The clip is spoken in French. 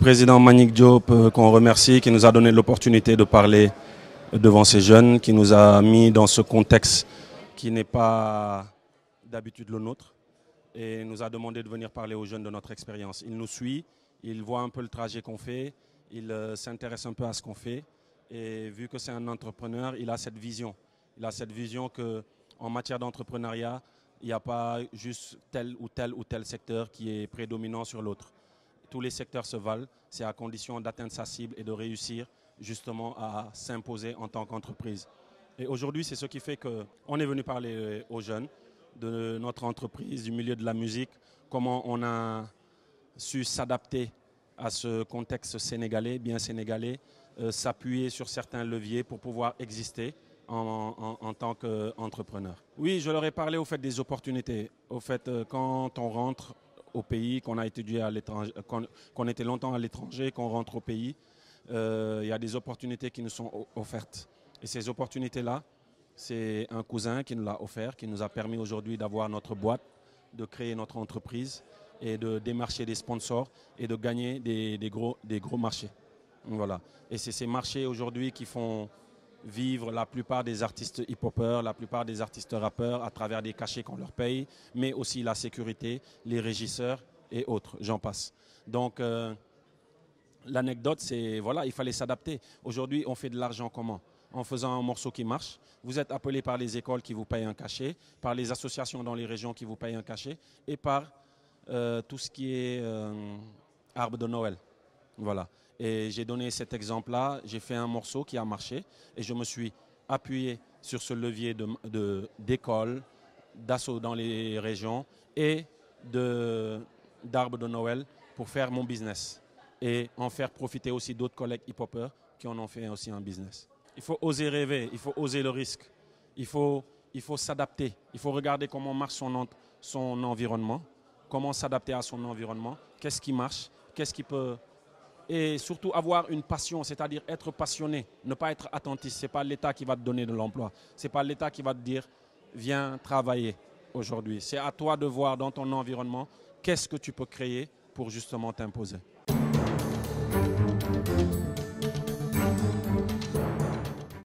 président Mbagnick Diop, qu'on remercie, qui nous a donné l'opportunité de parler devant ces jeunes, qui nous a mis dans ce contexte qui n'est pas d'habitude le nôtre, et nous a demandé de venir parler aux jeunes de notre expérience. Il nous suit, il voit un peu le trajet qu'on fait, il s'intéresse un peu à ce qu'on fait, et vu que c'est un entrepreneur, il a cette vision. Il a cette vision qu'en matière d'entrepreneuriat, il n'y a pas juste tel ou tel secteur qui est prédominant sur l'autre. Tous les secteurs se valent, c'est à condition d'atteindre sa cible et de réussir justement à s'imposer en tant qu'entreprise. Et aujourd'hui, c'est ce qui fait qu'on est venu parler aux jeunes de notre entreprise, du milieu de la musique, comment on a su s'adapter à ce contexte sénégalais, bien sénégalais, s'appuyer sur certains leviers pour pouvoir exister en tant qu'entrepreneur. Oui, je leur ai parlé au fait des opportunités. Au fait, quand on rentre au pays, qu'on a étudié à l'étranger, qu'on était longtemps à l'étranger, qu'on rentre au pays, il y a des opportunités qui nous sont offertes. Et ces opportunités-là, c'est un cousin qui nous l'a offert, qui nous a permis aujourd'hui d'avoir notre boîte, de créer notre entreprise et de démarcher des sponsors et de gagner des gros marchés. Voilà. Et c'est ces marchés aujourd'hui qui font vivre la plupart des artistes hip-hopeurs, la plupart des artistes rappeurs à travers des cachets qu'on leur paye, mais aussi la sécurité, les régisseurs et autres, j'en passe. Donc l'anecdote, c'est voilà, il fallait s'adapter. Aujourd'hui, on fait de l'argent comment? En faisant un morceau qui marche. Vous êtes appelé par les écoles qui vous payent un cachet, par les associations dans les régions qui vous payent un cachet et par tout ce qui est arbre de Noël. Voilà. Et j'ai donné cet exemple-là, j'ai fait un morceau qui a marché et je me suis appuyé sur ce levier d'écoles, d'assauts dans les régions et d'arbres de Noël pour faire mon business et en faire profiter aussi d'autres collègues hip-hopeurs qui en ont fait aussi un business. Il faut oser rêver, il faut oser le risque, il faut s'adapter, il faut regarder comment marche son environnement, comment s'adapter à son environnement, qu'est-ce qui marche, qu'est-ce qui peut... Et surtout avoir une passion, c'est-à-dire être passionné, ne pas être attentiste. Ce n'est pas l'État qui va te donner de l'emploi, ce n'est pas l'État qui va te dire viens travailler aujourd'hui. C'est à toi de voir dans ton environnement qu'est-ce que tu peux créer pour justement t'imposer.